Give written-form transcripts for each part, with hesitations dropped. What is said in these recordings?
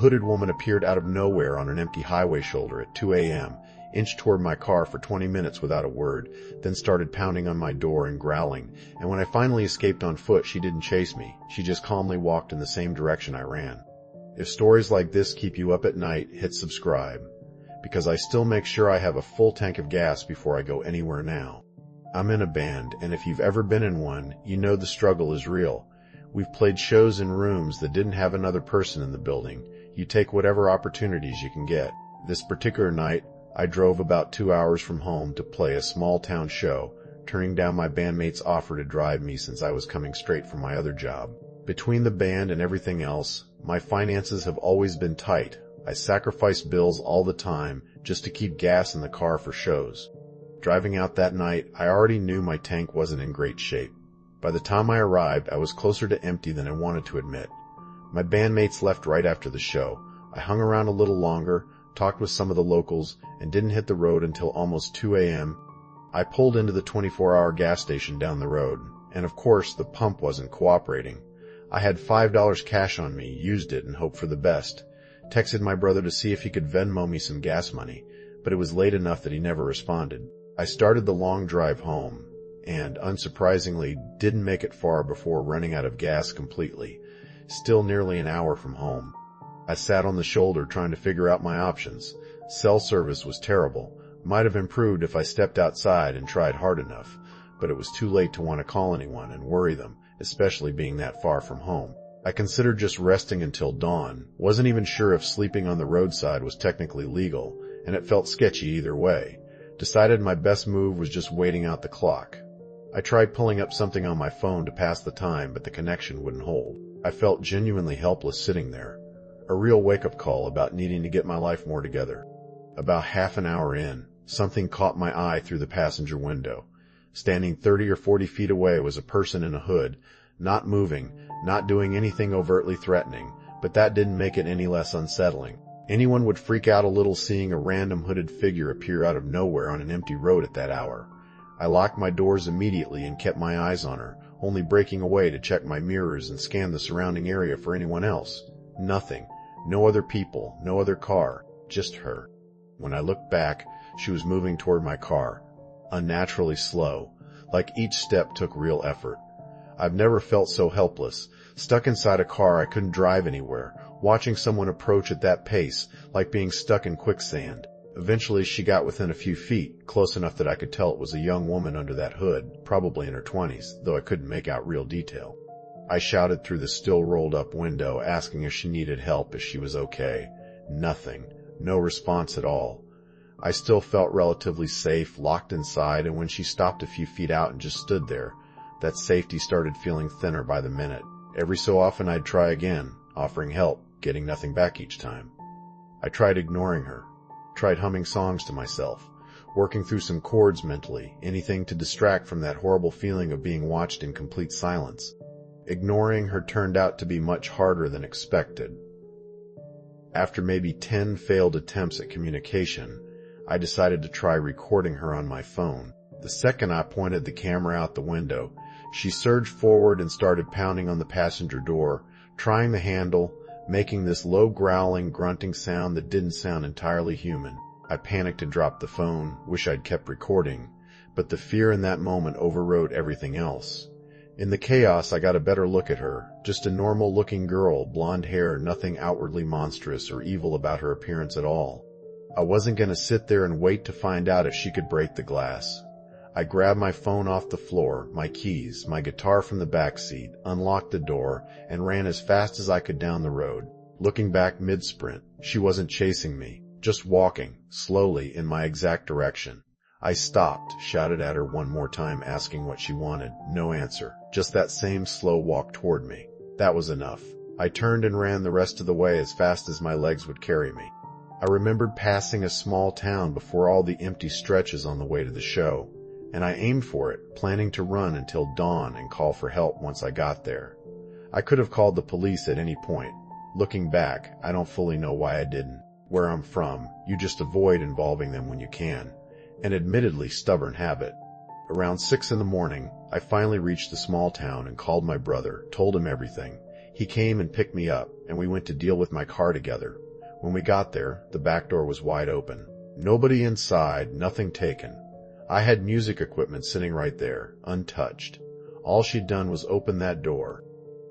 hooded woman appeared out of nowhere on an empty highway shoulder at 2 a.m., inched toward my car for 20 minutes without a word, then started pounding on my door and growling, and when I finally escaped on foot, she didn't chase me. She just calmly walked in the same direction I ran. If stories like this keep you up at night, hit subscribe, because I still make sure I have a full tank of gas before I go anywhere now. I'm in a band, and if you've ever been in one, you know the struggle is real. We've played shows in rooms that didn't have another person in the building. You take whatever opportunities you can get. This particular night, I drove about 2 hours from home to play a small town show, turning down my bandmate's offer to drive me since I was coming straight from my other job. Between the band and everything else, my finances have always been tight. I sacrifice bills all the time just to keep gas in the car for shows. Driving out that night, I already knew my tank wasn't in great shape. By the time I arrived, I was closer to empty than I wanted to admit. My bandmates left right after the show. I hung around a little longer, talked with some of the locals, and didn't hit the road until almost 2 a.m. I pulled into the 24-hour gas station down the road, and of course the pump wasn't cooperating. I had $5 cash on me, used it, and hoped for the best. Texted my brother to see if he could Venmo me some gas money, but it was late enough that he never responded. I started the long drive home, and, unsurprisingly, didn't make it far before running out of gas completely, still nearly an hour from home. I sat on the shoulder trying to figure out my options. Cell service was terrible. Might have improved if I stepped outside and tried hard enough, but it was too late to want to call anyone and worry them, especially being that far from home. I considered just resting until dawn, wasn't even sure if sleeping on the roadside was technically legal, and it felt sketchy either way. Decided my best move was just waiting out the clock. I tried pulling up something on my phone to pass the time, but the connection wouldn't hold. I felt genuinely helpless sitting there. A real wake-up call about needing to get my life more together. About half an hour in, something caught my eye through the passenger window. Standing 30 or 40 feet away was a person in a hood, not moving, not doing anything overtly threatening, but that didn't make it any less unsettling. Anyone would freak out a little seeing a random hooded figure appear out of nowhere on an empty road at that hour. I locked my doors immediately and kept my eyes on her, only breaking away to check my mirrors and scan the surrounding area for anyone else. Nothing. No other people, no other car, just her. When I looked back, she was moving toward my car, unnaturally slow, like each step took real effort. I've never felt so helpless, stuck inside a car I couldn't drive anywhere, watching someone approach at that pace, like being stuck in quicksand. Eventually she got within a few feet, close enough that I could tell it was a young woman under that hood, probably in her 20s, though I couldn't make out real detail. I shouted through the still rolled up window, asking if she needed help, if she was okay. Nothing. No response at all. I still felt relatively safe, locked inside, and when she stopped a few feet out and just stood there, that safety started feeling thinner by the minute. Every so often I'd try again, offering help, getting nothing back each time. I tried ignoring her, tried humming songs to myself, working through some chords mentally, anything to distract from that horrible feeling of being watched in complete silence. Ignoring her turned out to be much harder than expected. After maybe 10 failed attempts at communication, I decided to try recording her on my phone. The second I pointed the camera out the window, she surged forward and started pounding on the passenger door, trying the handle, making this low growling, grunting sound that didn't sound entirely human. I panicked and dropped the phone, wish I'd kept recording, but the fear in that moment overrode everything else. In the chaos, I got a better look at her, just a normal-looking girl, blonde hair, nothing outwardly monstrous or evil about her appearance at all. I wasn't going to sit there and wait to find out if she could break the glass. I grabbed my phone off the floor, my keys, my guitar from the back seat, unlocked the door, and ran as fast as I could down the road. Looking back mid-sprint, she wasn't chasing me, just walking, slowly, in my exact direction. I stopped, shouted at her one more time, asking what she wanted. No answer. Just that same slow walk toward me. That was enough. I turned and ran the rest of the way as fast as my legs would carry me. I remembered passing a small town before all the empty stretches on the way to the show, and I aimed for it, planning to run until dawn and call for help once I got there. I could have called the police at any point. Looking back, I don't fully know why I didn't. Where I'm from, you just avoid involving them when you can. An admittedly stubborn habit. Around 6 in the morning, I finally reached the small town and called my brother, told him everything. He came and picked me up, and we went to deal with my car together. When we got there, the back door was wide open. Nobody inside, nothing taken. I had music equipment sitting right there, untouched. All she'd done was open that door.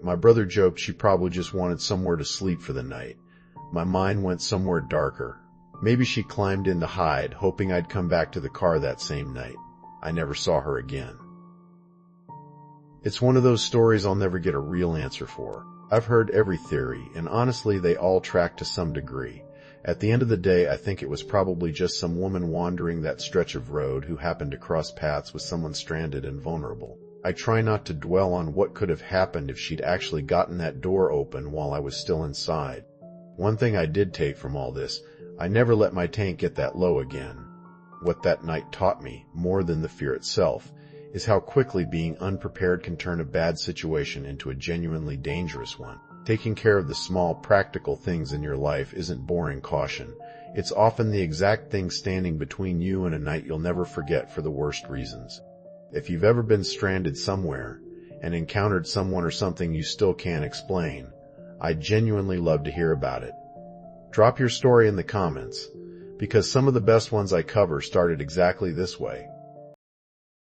My brother joked she probably just wanted somewhere to sleep for the night. My mind went somewhere darker. Maybe she climbed in to hide, hoping I'd come back to the car that same night. I never saw her again. It's one of those stories I'll never get a real answer for. I've heard every theory, and honestly they all track to some degree. At the end of the day, I think it was probably just some woman wandering that stretch of road who happened to cross paths with someone stranded and vulnerable. I try not to dwell on what could have happened if she'd actually gotten that door open while I was still inside. One thing I did take from all this, I never let my tank get that low again. What that night taught me, more than the fear itself, is how quickly being unprepared can turn a bad situation into a genuinely dangerous one. Taking care of the small, practical things in your life isn't boring caution. It's often the exact thing standing between you and a night you'll never forget for the worst reasons. If you've ever been stranded somewhere and encountered someone or something you still can't explain, I'd genuinely love to hear about it. Drop your story in the comments, because some of the best ones I cover started exactly this way.